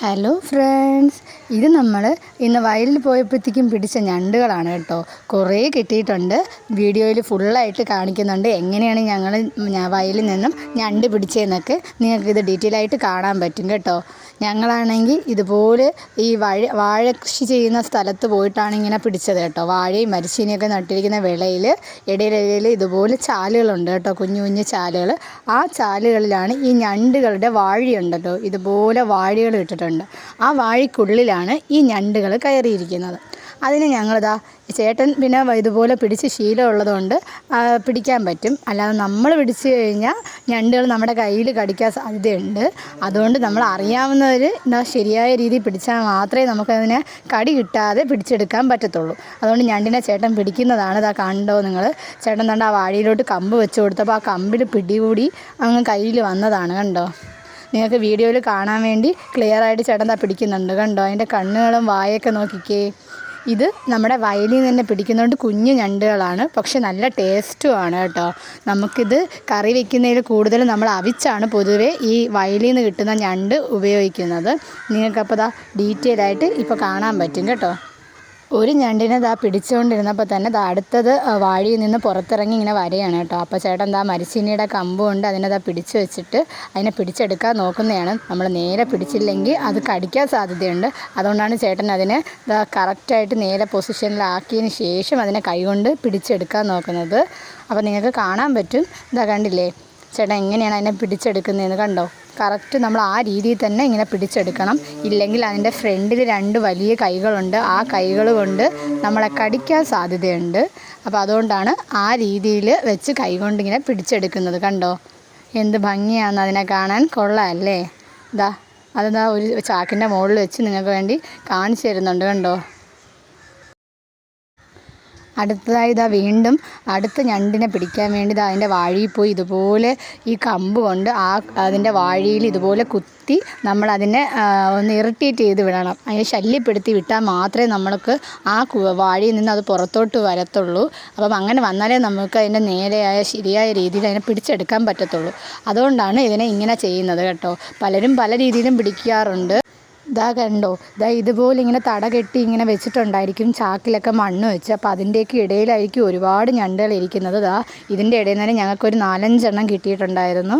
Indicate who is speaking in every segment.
Speaker 1: Hello friends, ഇത് നമ്മൾ ഇന്ന് വയലിൽ പോയപ്പോഴത്തേക്കും പിടിച്ച ഞണ്ടുകളാണ് കേട്ടോ. കുറേ കിട്ടിയിട്ടുണ്ട്. വീഡിയോയിൽ ഫുള്ളായിട്ട് കാണിക്കുന്നുണ്ട് എങ്ങനെയാണ് ഞങ്ങൾ വയലിൽ നിന്നും ഞണ്ട് പിടിച്ചതെന്നൊക്കെ നിങ്ങൾക്കിത് ഡീറ്റെയിൽ ആയിട്ട് കാണാൻ പറ്റും കേട്ടോ. ഞങ്ങളാണെങ്കിൽ ഇതുപോലെ ഈ വാഴ കൃഷി ചെയ്യുന്ന സ്ഥലത്ത് പോയിട്ടാണ് ഇങ്ങനെ പിടിച്ചത് കേട്ടോ. വാഴയും മരച്ചീനിയൊക്കെ നട്ടിരിക്കുന്ന വിളയിൽ ഇടയിലിടയിൽ ഇതുപോലെ ചാലുകളുണ്ട് കേട്ടോ, കുഞ്ഞു കുഞ്ഞു ചാലുകൾ. ആ ചാലുകളിലാണ് ഈ ഞണ്ടുകളുടെ വാഴയുണ്ടല്ലോ, ഇതുപോലെ വാഴകൾ ഇട്ടിട്ടുണ്ട്. ആ വാഴയ്ക്കുള്ളിലാണ് ഈ ഞണ്ടുകൾ കയറിയിരിക്കുന്നത്. അതിന് ഞങ്ങളിതാ ചേട്ടൻ പിന്നെ ഇതുപോലെ പിടിച്ച് ശീലമുള്ളതുകൊണ്ട് പിടിക്കാൻ പറ്റും. അല്ലാതെ നമ്മൾ പിടിച്ചു കഴിഞ്ഞാൽ ഞണ്ടുകൾ നമ്മുടെ കയ്യിൽ കടിക്കാൻ സാധ്യതയുണ്ട്. അതുകൊണ്ട് നമ്മൾ അറിയാവുന്നവർ ശരിയായ രീതിയിൽ പിടിച്ചാൽ മാത്രമേ നമുക്കതിനെ കടി കിട്ടാതെ പിടിച്ചെടുക്കാൻ പറ്റത്തുള്ളൂ. അതുകൊണ്ട് ഞണ്ടിനെ ചേട്ടൻ പിടിക്കുന്നതാണ്. ഇതാ കണ്ടോ നിങ്ങൾ, ചേട്ടൻ തണ്ട ആ വാഴയിലോട്ട് കമ്പ് വെച്ച് കൊടുത്തപ്പോൾ ആ കമ്പിൽ പിടികൂടി അങ്ങ് കയ്യിൽ വന്നതാണ്. കണ്ടോ, നിങ്ങൾക്ക് വീഡിയോയിൽ കാണാൻ വേണ്ടി ക്ലിയറായിട്ട് ചേട്ടൻ പിടിക്കുന്നുണ്ട്. കണ്ടോ, അതിൻ്റെ കണ്ണുകളും വായൊക്കെ നോക്കിക്കേ. ഇത് നമ്മുടെ വയലിൽ നിന്ന് തന്നെ പിടിക്കുന്നതുകൊണ്ട് കുഞ്ഞു ഞണ്ടുകളാണ്, പക്ഷെ നല്ല ടേസ്റ്റുമാണ് കേട്ടോ. നമുക്കിത് കറി വയ്ക്കുന്നതിൽ കൂടുതൽ നമ്മൾ അവിച്ചാണ് പൊതുവെ ഈ വയലിൽ നിന്ന് കിട്ടുന്ന ഞണ്ട് ഉപയോഗിക്കുന്നത്. നിങ്ങൾക്കപ്പോൾ ഡീറ്റെയിൽ ആയിട്ട് ഇപ്പോൾ കാണാൻ പറ്റും കേട്ടോ. ഒരു ഞണ്ടിനെ പിടിച്ചുകൊണ്ടിരുന്നപ്പോൾ തന്നെ അടുത്തത് വാഴയിൽ നിന്ന് പുറത്തിറങ്ങി ഇങ്ങനെ വരെയാണ് കേട്ടോ. അപ്പോൾ ചേട്ടൻ മരച്ചീനിയുടെ കമ്പ് കൊണ്ട് അതിനെ പിടിച്ചു വെച്ചിട്ട് അതിനെ പിടിച്ചെടുക്കാൻ നോക്കുന്നതാണ്. നമ്മൾ നേരെ പിടിച്ചില്ലെങ്കിൽ അത് കടിക്കാൻ സാധ്യതയുണ്ട്. അതുകൊണ്ടാണ് ചേട്ടൻ അതിനെ കറക്റ്റായിട്ട് നേരെ പൊസിഷനിലാക്കിയതിന് ശേഷം അതിനെ കൈകൊണ്ട് പിടിച്ചെടുക്കാൻ നോക്കുന്നത്. അപ്പോൾ നിങ്ങൾക്ക് കാണാൻ പറ്റും. കണ്ടില്ലേ ചേട്ടൻ എങ്ങനെയാണ് അതിനെ പിടിച്ചെടുക്കുന്നതെന്ന് കണ്ടോ. കറക്റ്റ് നമ്മൾ ആ രീതിയിൽ തന്നെ ഇങ്ങനെ പിടിച്ചെടുക്കണം. ഇല്ലെങ്കിൽ അതിൻ്റെ ഫ്രണ്ടിൽ 2 വലിയ കൈകളുണ്ട്. ആ കൈകൾ കൊണ്ട് നമ്മളെ കടിക്കാൻ സാധ്യതയുണ്ട്. അപ്പോൾ അതുകൊണ്ടാണ് ആ രീതിയിൽ വെച്ച് കൈകൊണ്ട് ഇങ്ങനെ പിടിച്ചെടുക്കുന്നത്. കണ്ടോ, എന്ത് ഭംഗിയാണ് അതിനെ കാണാൻ. കൊള്ളാമല്ലേ? അതെന്താ ഒരു ചാക്കിൻ്റെ മുകളിൽ വെച്ച് നിങ്ങൾക്ക് വേണ്ടി കാണിച്ചു തരുന്നുണ്ട്. കണ്ടോ, അടുത്തതായി വീണ്ടും അടുത്ത ഞണ്ടിനെ പിടിക്കാൻ വേണ്ടി അതിൻ്റെ വാഴയിൽ പോയി ഇതുപോലെ ഈ കമ്പ് കൊണ്ട് അതിൻ്റെ വാഴയിൽ ഇതുപോലെ കുത്തി നമ്മളതിനെ ഒന്ന് ഇറിറ്റേറ്റ് ചെയ്ത് വിടണം. അതിനെ ശല്യപ്പെടുത്തി വിട്ടാൽ മാത്രമേ നമ്മൾക്ക് ആ വാഴയിൽ നിന്ന് അത് പുറത്തോട്ട് വരത്തുള്ളൂ. അപ്പം അങ്ങനെ വന്നാലേ നമുക്ക് അതിൻ്റെ നേരെയായ ശരിയായ രീതിയിൽ അതിനെ പിടിച്ചെടുക്കാൻ പറ്റത്തുള്ളൂ. അതുകൊണ്ടാണ് ഇതിനെ ഇങ്ങനെ ചെയ്യുന്നത് കേട്ടോ. പലരും പല രീതിയിലും പിടിക്കാറുണ്ട്. കണ്ടോ, ഇതുപോലെ ഇങ്ങനെ തട കെട്ടി ഇങ്ങനെ വെച്ചിട്ടുണ്ടായിരിക്കും, ചാക്കിലൊക്കെ മണ്ണ് വെച്ച്. അപ്പോൾ അതിൻ്റെയൊക്കെ ഇടയിലായിരിക്കും ഒരുപാട് ഞണ്ടുകൾ ഇരിക്കുന്നത്. ഇതിൻ്റെ ഇടയിൽ നിന്ന് ഞങ്ങൾക്കൊരു 4-5 എണ്ണം കിട്ടിയിട്ടുണ്ടായിരുന്നു.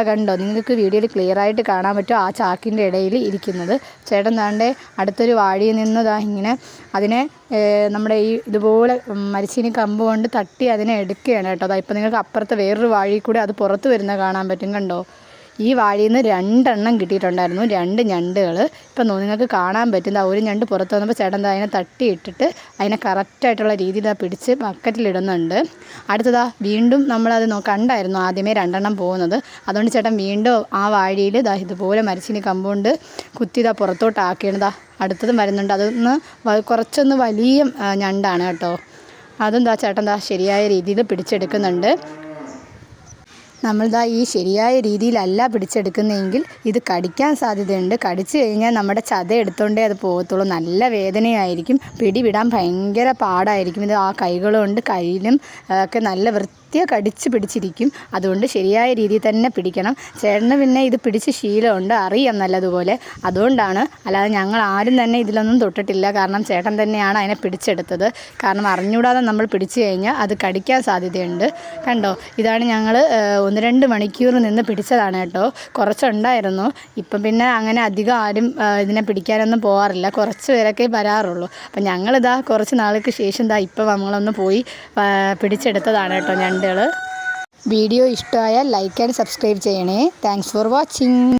Speaker 1: കണ്ടോ, നിങ്ങൾക്ക് വീഡിയോയിൽ ക്ലിയറായിട്ട് കാണാൻ പറ്റും ആ ചാക്കിൻ്റെ ഇടയിൽ ഇരിക്കുന്നത്. ചേട്ടൻ അടുത്തൊരു വാഴയിൽ നിന്ന് ഇങ്ങനെ അതിനെ നമ്മുടെ ഇതുപോലെ മരച്ചീനി കമ്പ് കൊണ്ട് തട്ടി അതിനെ എടുക്കുകയാണ് കേട്ടോ. ഇപ്പോൾ നിങ്ങൾക്ക് അപ്പുറത്തെ വേറൊരു വാഴയിൽ കൂടെ അത് പുറത്ത് വരുന്നത് കാണാൻ പറ്റും. കണ്ടോ, ഈ വാഴയിൽ നിന്ന് 2 എണ്ണം കിട്ടിയിട്ടുണ്ടായിരുന്നു, 2 ഞണ്ടുകൾ. ഇപ്പം നിങ്ങൾക്ക് കാണാൻ പറ്റും. ഒരു ഞണ്ട് പുറത്ത് വന്നപ്പോൾ ചേട്ടൻ അതിനെ തട്ടിയിട്ടിട്ട് അതിനെ കറക്റ്റായിട്ടുള്ള രീതിയിൽ പിടിച്ച് ബക്കറ്റിലിടുന്നുണ്ട്. അടുത്തതാ വീണ്ടും നമ്മളത് കണ്ടായിരുന്നു ആദ്യമേ 2 എണ്ണം പോകുന്നത്. അതുകൊണ്ട് ചേട്ടൻ വീണ്ടും ആ വാഴയിൽ ഇതുപോലെ മരച്ചീനി കമ്പുകൊണ്ട് കുത്തി പുറത്തോട്ടാക്കിയാണ്. അടുത്തതും വരുന്നുണ്ട്. അതൊന്ന് കുറച്ചൊന്ന് വലിയ ഞണ്ടാണ് കേട്ടോ. അതും ചേട്ടൻ ശരിയായ രീതിയിൽ പിടിച്ചെടുക്കുന്നുണ്ട്. നമ്മൾ ഈ ശരിയായ രീതിയിലല്ല പിടിച്ചെടുക്കുന്നതെങ്കിൽ ഇത് കടിക്കാൻ സാധ്യതയുണ്ട്. കടിച്ചു കഴിഞ്ഞാൽ നമ്മുടെ ചത എടുത്തോണ്ടേ അത് പോകത്തുള്ളൂ. നല്ല വേദനയായിരിക്കും, പിടിവിടാൻ ഭയങ്കര പാടായിരിക്കും. ഇത് ആ കൈകളുണ്ട്, കയ്യിലും ഒക്കെ നല്ല കടിച്ച് പിടിച്ചിരിക്കും. അതുകൊണ്ട് ശരിയായ രീതിയിൽ തന്നെ പിടിക്കണം. ചേട്ടന് പിന്നെ ഇത് പിടിച്ച് ശീലമുണ്ട്, അറിയാം നല്ലതുപോലെ. അതുകൊണ്ടാണ്, അല്ലാതെ ഞങ്ങൾ ആരും തന്നെ ഇതിലൊന്നും തൊട്ടിട്ടില്ല. കാരണം ചേട്ടൻ തന്നെയാണ് അതിനെ പിടിച്ചെടുത്തത്. കാരണം അറിഞ്ഞൂടാതെ നമ്മൾ പിടിച്ചു കഴിഞ്ഞാൽ അത് കടിക്കാൻ സാധ്യതയുണ്ട്. കണ്ടോ, ഇതാണ് ഞങ്ങൾ 1-2 മണിക്കൂർ നിന്ന് പിടിച്ചതാണ് കേട്ടോ. കുറച്ചുണ്ടായിരുന്നു. ഇപ്പം പിന്നെ അങ്ങനെ അധികം ആരും ഇതിനെ പിടിക്കാനൊന്നും പോകാറില്ല, കുറച്ച് പേരൊക്കെ വരാറുള്ളൂ. അപ്പം ഞങ്ങളിതാ കുറച്ച് നാൾക്ക് ശേഷം ഇപ്പം നമ്മളൊന്ന് പോയി പിടിച്ചെടുത്തതാണ് കേട്ടോ ഞണ്ടുകൾ. വീഡിയോ ഇഷ്ടമായാൽ ലൈക്ക് ആൻഡ് സബ്സ്ക്രൈബ് ചെയ്യണേ. Thanks for watching.